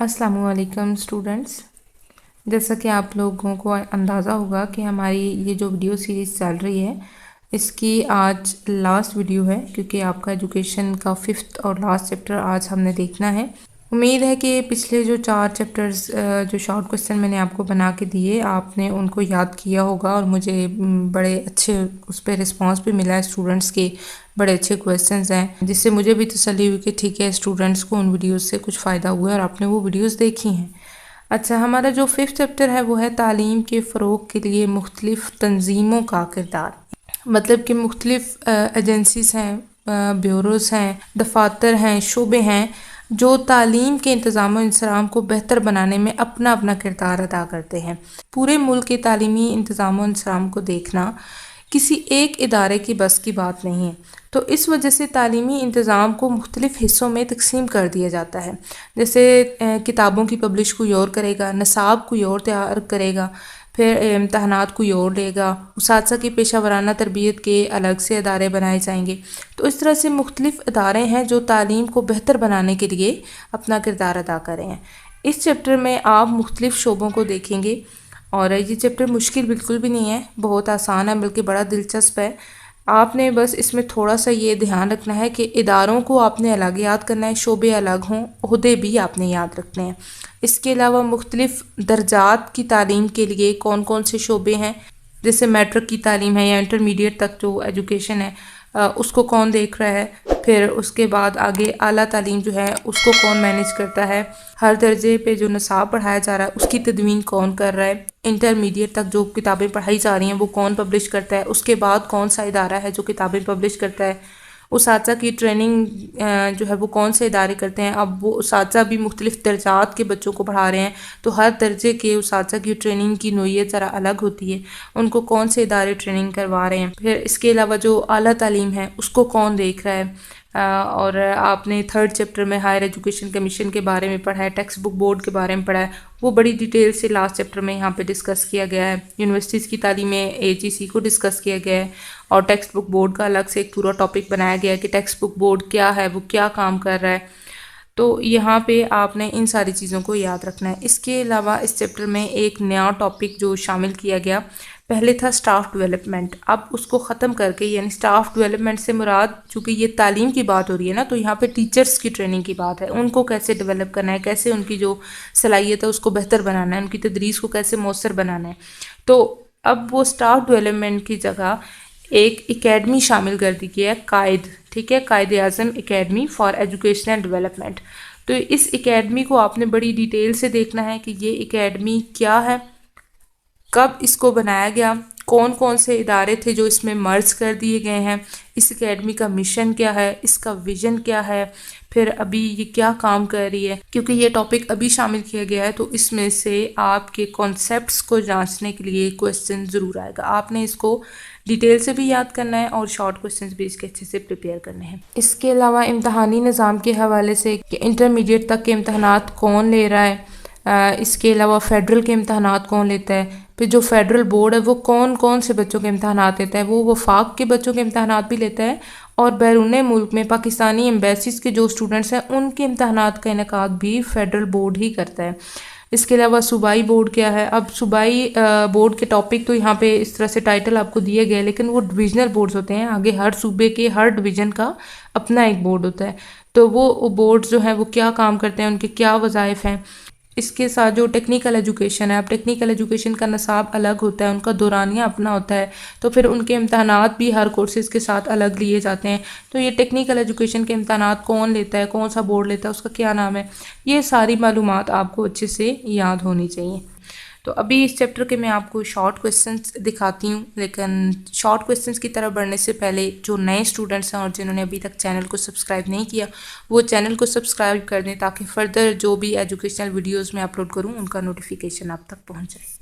अस्सलामुअलैकुम स्टूडेंट्स। जैसा कि आप लोगों को अंदाज़ा होगा कि हमारी ये जो वीडियो सीरीज़ चल रही है इसकी आज लास्ट वीडियो है, क्योंकि आपका एजुकेशन का 5th और लास्ट चैप्टर आज हमने देखना है। उम्मीद है कि पिछले जो 4 चैप्टर्स जो शॉर्ट क्वेश्चन मैंने आपको बना के दिए आपने उनको याद किया होगा, और मुझे बड़े अच्छे उस पर रिस्पांस भी मिला है स्टूडेंट्स के। बड़े अच्छे क्वेश्चंस हैं, जिससे मुझे भी तसल्ली हुई कि ठीक है, स्टूडेंट्स को उन वीडियोस से कुछ फ़ायदा हुआ है और आपने वो वीडियोस देखी हैं। अच्छा, हमारा जो 5th चैप्टर है वो है तालीम के फ़रोग़ के लिए मुख्तलिफ़ तंजीमों का किरदार। मतलब कि मुख्तलिफ़ एजेंसीज़ हैं, ब्यूरोज़ हैं, दफातर हैं, शोबे हैं जो तालीम के इंतज़ाम और इंसराम को बेहतर बनाने में अपना अपना किरदार अदा करते हैं। पूरे मुल्क के तालीमी इंतज़ाम और इंसराम को देखना किसी एक इदारे की बस की बात नहीं है, तो इस वजह से तालीमी इंतज़ाम को मुख्तलिफ़ हिस्सों में तकसीम कर दिया जाता है। जैसे किताबों की पब्लिश कोई और करेगा, नसाब कोई और तैयार करेगा, फिर इम्तहानात कोई और लेगा, उसातिज़ा की पेशा वराना तरबियत के अलग से अदारे बनाए जाएंगे। तो इस तरह से मुख्तलिफ़ अदारे हैं जो तालीम को बेहतर बनाने के लिए अपना किरदार अदा कर रहे हैं। इस चैप्टर में आप मुख्तलिफ़ शोबों को देखेंगे, और ये चैप्टर मुश्किल बिल्कुल भी नहीं है, बहुत आसान है, बल्कि बड़ा दिलचस्प है। आपने बस इसमें थोड़ा सा ये ध्यान रखना है कि इदारों को आपने अलग याद करना है, शोबे अलग हों, ओहदे भी आपने याद रखने हैं। इसके अलावा मुख्तलिफ़ दर्जात की तालीम के लिए कौन कौन से शोबे हैं, जैसे मैट्रिक की तालीम है या इंटरमीडिएट तक जो एजुकेशन है उसको कौन देख रहा है, फिर उसके बाद आगे आला तालीम जो है उसको कौन मैनेज करता है, हर दर्जे पे जो निसाब पढ़ाया जा रहा है उसकी तदवीन कौन कर रहा है, इंटरमीडिएट तक जो किताबें पढ़ाई जा रही हैं वो कौन पब्लिश करता है, उसके बाद कौन सा इदारा है जो किताबें पब्लिश करता है, उसातिज़ा की ट्रेनिंग जो है वो कौन से इदारे करते हैं। अब वो उसातिज़ा भी मुख्तलिफ़ दर्जात के बच्चों को पढ़ा रहे हैं, तो हर दर्जे के उसातिज़ा की ट्रेनिंग की नोयत ज़रा अलग होती है, उनको कौन से इदारे ट्रेनिंग करवा रहे हैं। फिर इसके अलावा जो आला तालीम है उसको कौन देख रहा है। और आपने 3rd चैप्टर में हायर एजुकेशन कमीशन के बारे में पढ़ा है, टेक्स्ट बुक बोर्ड के बारे में पढ़ा है, वो बड़ी डिटेल से लास्ट चैप्टर में यहाँ पे डिस्कस किया गया है। यूनिवर्सिटीज़ की तालीम में AGC को डिस्कस किया गया है, और टेक्स्ट बुक बोर्ड का अलग से एक पूरा टॉपिक बनाया गया है कि टेक्स्ट बुक बोर्ड क्या है, वो क्या काम कर रहा है। तो यहाँ पे आपने इन सारी चीज़ों को याद रखना है। इसके अलावा इस चैप्टर में एक नया टॉपिक जो शामिल किया गया, पहले था स्टाफ डेवलपमेंट, अब उसको ख़त्म करके, यानी स्टाफ डेवलपमेंट से मुराद, चूँकि ये तालीम की बात हो रही है ना, तो यहाँ पे टीचर्स की ट्रेनिंग की बात है, उनको कैसे डेवलप करना है, कैसे उनकी जो सलाहियत है उसको बेहतर बनाना है, उनकी तदरीस को कैसे मौसर बनाना है। तो अब वो स्टाफ डेवलपमेंट की जगह एक एकेडमी शामिल कर दी गई है, कायद, ठीक है, कायद आज़म एकेडमी फॉर एजुकेशनल डेवलपमेंट। तो इस एकेडमी को आपने बड़ी डिटेल से देखना है कि ये एकेडमी क्या है, कब इसको बनाया गया, कौन कौन से इदारे थे जो इसमें मर्ज कर दिए गए हैं, इस एकेडमी का मिशन क्या है, इसका विज़न क्या है, फिर अभी ये क्या काम कर रही है। क्योंकि ये टॉपिक अभी शामिल किया गया है तो इसमें से आपके कॉन्सेप्ट्स को जांचने के लिए क्वेश्चन ज़रूर आएगा। आपने इसको डिटेल से भी याद करना है और शॉर्ट क्वेश्चंस भी इसके अच्छे से प्रिपेयर करने हैं। इसके अलावा इम्तहानी निज़ाम के हवाले से कि इंटरमीडिएट तक के इम्तहानात कौन ले रहा है, इसके अलावा फ़ेडरल के इम्तहानात कौन लेता है, फिर जो फ़ेडरल बोर्ड है वो कौन कौन से बच्चों के इम्तहानात लेता है, वो वफाक के बच्चों के इम्तहानात भी लेता है, और बैरून मुल्क में पाकिस्तानी एम्बेसीज के जो स्टूडेंट्स हैं उनके इम्तहानात का इनेकाद भी फ़ेडरल बोर्ड ही करता है। इसके अलावा सूबाई बोर्ड क्या है। अब सूबाई बोर्ड के टॉपिक तो यहाँ पे इस तरह से टाइटल आपको दिए गए, लेकिन वो डिविजनल बोर्ड्स होते हैं, आगे हर सूबे के हर डिवीज़न का अपना एक बोर्ड होता है, तो वो बोर्ड्स जो हैं वो क्या काम करते हैं, उनके क्या वज़ाइफ हैं। इसके साथ जो टेक्निकल एजुकेशन है, अब टेक्निकल एजुकेशन का नसाब अलग होता है, उनका दौरानिया अपना होता है, तो फिर उनके इम्तहानात भी हर कोर्सेज़ के साथ अलग लिए जाते हैं। तो ये टेक्निकल एजुकेशन के इम्तहानात कौन लेता है, कौन सा बोर्ड लेता है, उसका क्या नाम है, ये सारी मालूमात आपको अच्छे से याद होनी चाहिए। तो अभी इस चैप्टर के मैं आपको शॉर्ट क्वेश्चंस दिखाती हूँ, लेकिन शॉर्ट क्वेश्चंस की तरफ बढ़ने से पहले जो नए स्टूडेंट्स हैं और जिन्होंने अभी तक चैनल को सब्सक्राइब नहीं किया वो चैनल को सब्सक्राइब कर दें, ताकि फ़र्दर जो भी एजुकेशनल वीडियोज़ मैं अपलोड करूँ उनका नोटिफिकेशन आप तक पहुँच जाए।